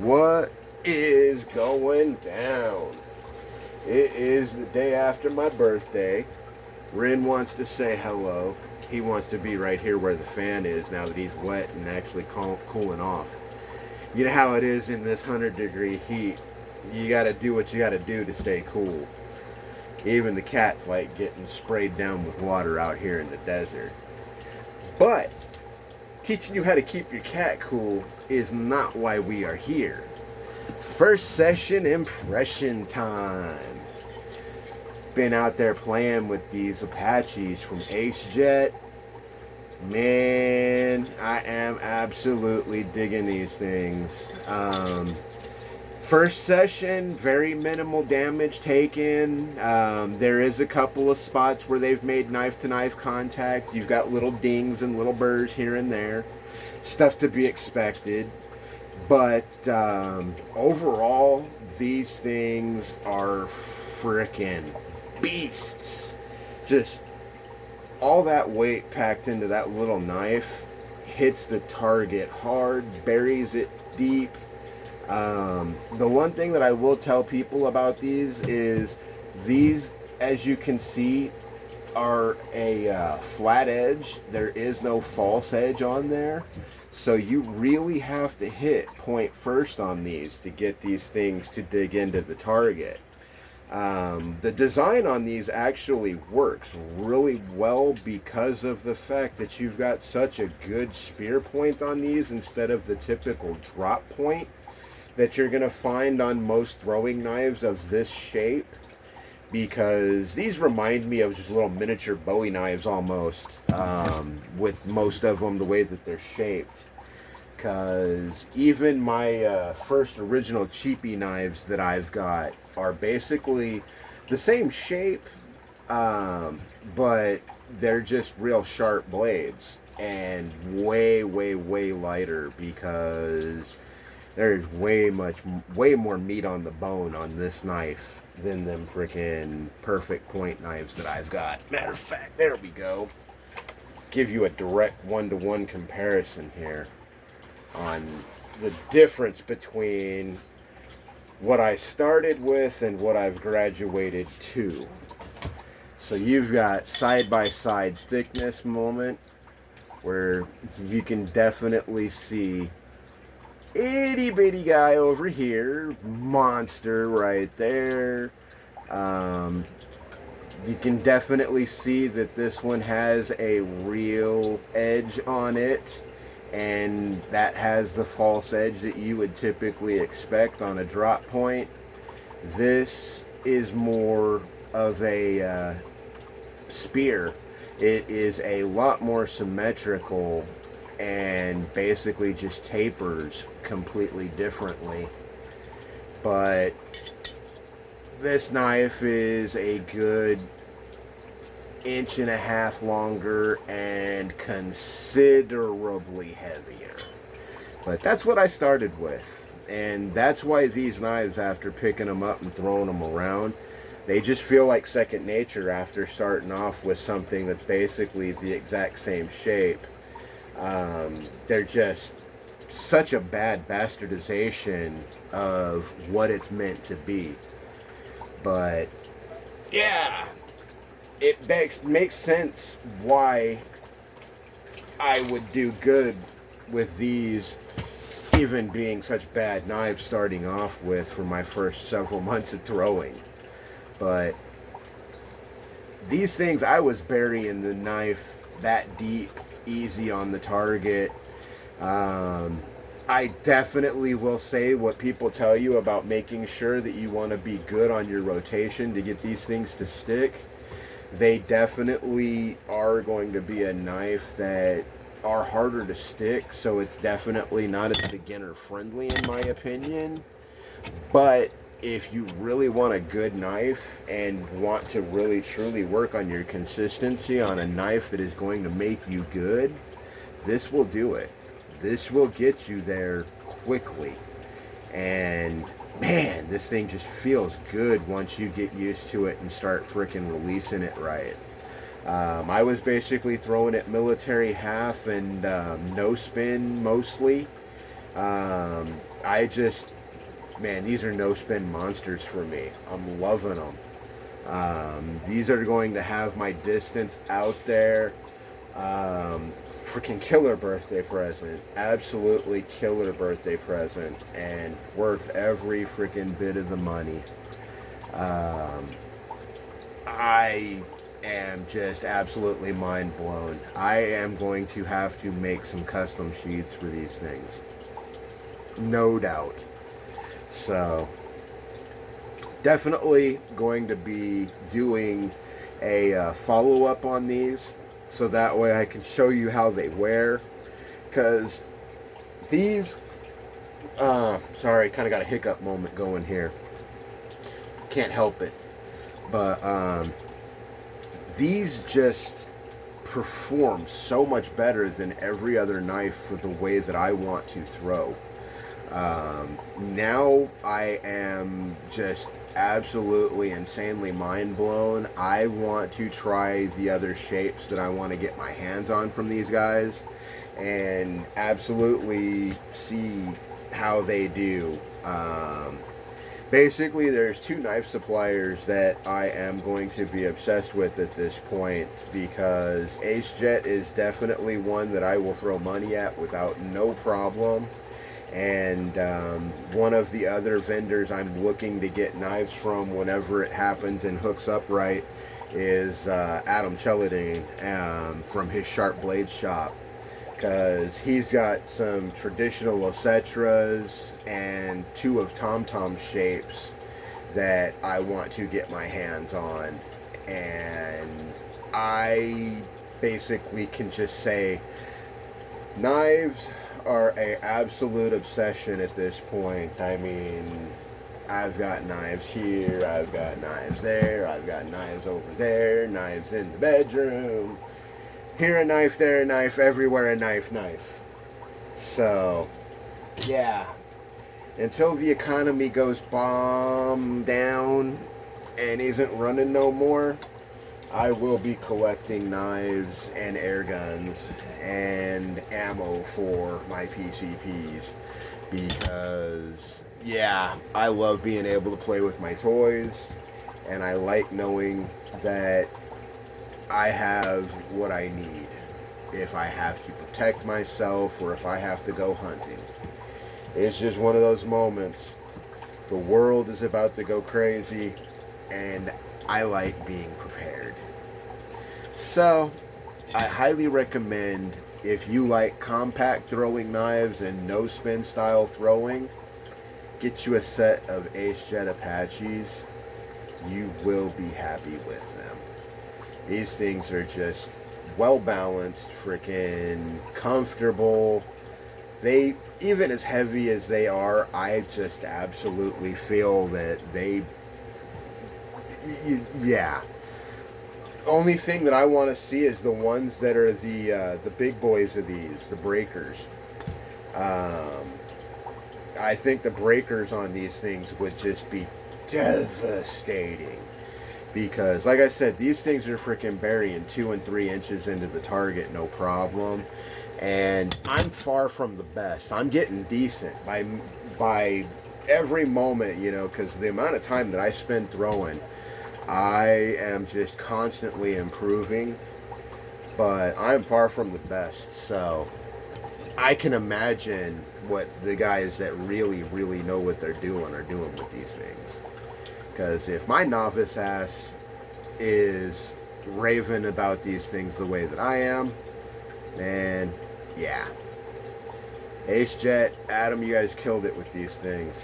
What is going down? It is the day after my birthday. Rin wants to say hello. He wants to be right here where the fan is now that he's wet and actually cooling off. You know how it is in this 100-degree heat. You gotta do what you gotta do to stay cool. Even the cats like getting sprayed down with water out here in the desert. But teaching you how to keep your cat cool is not why we are here. First session impression time. Been out there playing with these Apaches from AceJet. Man, I am absolutely digging these things. First session, very minimal damage taken. There is a couple of spots where they've made knife-to-knife contact. You've got little dings and little burrs here and there. Stuff to be expected. But overall, these things are frickin' beasts. Just all that weight packed into that little knife hits the target hard, buries it deep. The one thing that I will tell people about these is these, as you can see, are a flat edge. There is no false edge on there. So you really have to hit point first on these to get these things to dig into the target. The design on these actually works really well because of the fact that you've got such a good spear point on these instead of the typical drop point that you're going to find on most throwing knives of this shape, because these remind me of just little miniature Bowie knives almost, with most of them the way that they're shaped. Because even my first original cheapy knives that I've got are basically the same shape, but they're just real sharp blades and way lighter, because there's way more meat on the bone on this knife than them freaking perfect point knives that I've got. Matter of fact, there we go. Give you a direct one-to-one comparison here on the difference between what I started with and what I've graduated to. So you've got side-by-side thickness moment where you can definitely see itty bitty guy over here, monster right there. You can definitely see that this one has a real edge on it, and that has the false edge that you would typically expect on a drop point. This is more of a spear. It is a lot more symmetrical and basically just tapers completely differently. But this knife is a good 1.5 inches longer and considerably heavier. But that's what I started with, and that's why these knives, after picking them up and throwing them around, they just feel like second nature after starting off with something that's basically the exact same shape. They're just such a bad bastardization of what it's meant to be. But yeah, it makes sense why I would do good with these, even being such bad knives starting off with for my first several months of throwing. But these things, I was burying the knife that deep, easy on the target. I definitely will say what people tell you about making sure that you want to be good on your rotation to get these things to stick. They definitely are going to be a knife that are harder to stick, so it's definitely not as beginner friendly in my opinion. But if you really want a good knife and want to really truly work on your consistency on a knife that is going to make you good, this will do it. This will get you there quickly. And man, this thing just feels good once you get used to it and start freaking releasing it right. I was basically throwing it military half and no spin mostly. I just, man, these are no spin monsters for me. I'm loving them. These are going to have my distance out there. Freaking killer birthday present. Absolutely killer birthday present. And worth every freaking bit of the money. I am just absolutely mind blown. I am going to have to make some custom sheets for these things. No doubt. So, definitely going to be doing a follow-up on these, so that way I can show you how they wear. Because these, sorry, kind of got a hiccup moment going here. Can't help it. But these just perform so much better than every other knife for the way that I want to throw. Now I am just absolutely insanely mind blown. I want to try the other shapes that I want to get my hands on from these guys and absolutely see how they do. Basically, there's two knife suppliers that I am going to be obsessed with at this point, because AceJet is definitely one that I will throw money at without no problem. And one of the other vendors I'm looking to get knives from whenever it happens and hooks up right is Adam Cheladine from his Sharp Blades shop, because he's got some traditional Ocetras and two of Tom Tom shapes that I want to get my hands on. And I basically can just say knives are a absolute obsession at this point. I mean, I've got knives here, I've got knives there, I've got knives over there, knives in the bedroom, here a knife, there a knife, everywhere a knife. So, yeah. Until the economy goes bomb down and isn't running no more, I will be collecting knives and air guns and ammo for my PCPs, because, yeah, I love being able to play with my toys, and I like knowing that I have what I need if I have to protect myself or if I have to go hunting. It's just one of those moments. The world is about to go crazy, and I like being prepared. So, I highly recommend, if you like compact throwing knives and no spin style throwing, get you a set of AceJet Apaches. You will be happy with them. These things are just well balanced, freaking comfortable. They, even as heavy as they are, I just absolutely feel that they, yeah. Only thing that I want to see is the ones that are the big boys of these, the breakers. I think the breakers on these things would just be devastating, because, like I said, these things are freaking burying 2 and 3 inches into the target, no problem. And I'm far from the best. I'm getting decent by every moment, you know, because the amount of time that I spend throwing, I am just constantly improving, but I'm far from the best. So I can imagine what the guys that really, really know what they're doing are doing with these things. Because if my novice ass is raving about these things the way that I am, then yeah. AceJet, Adam, you guys killed it with these things.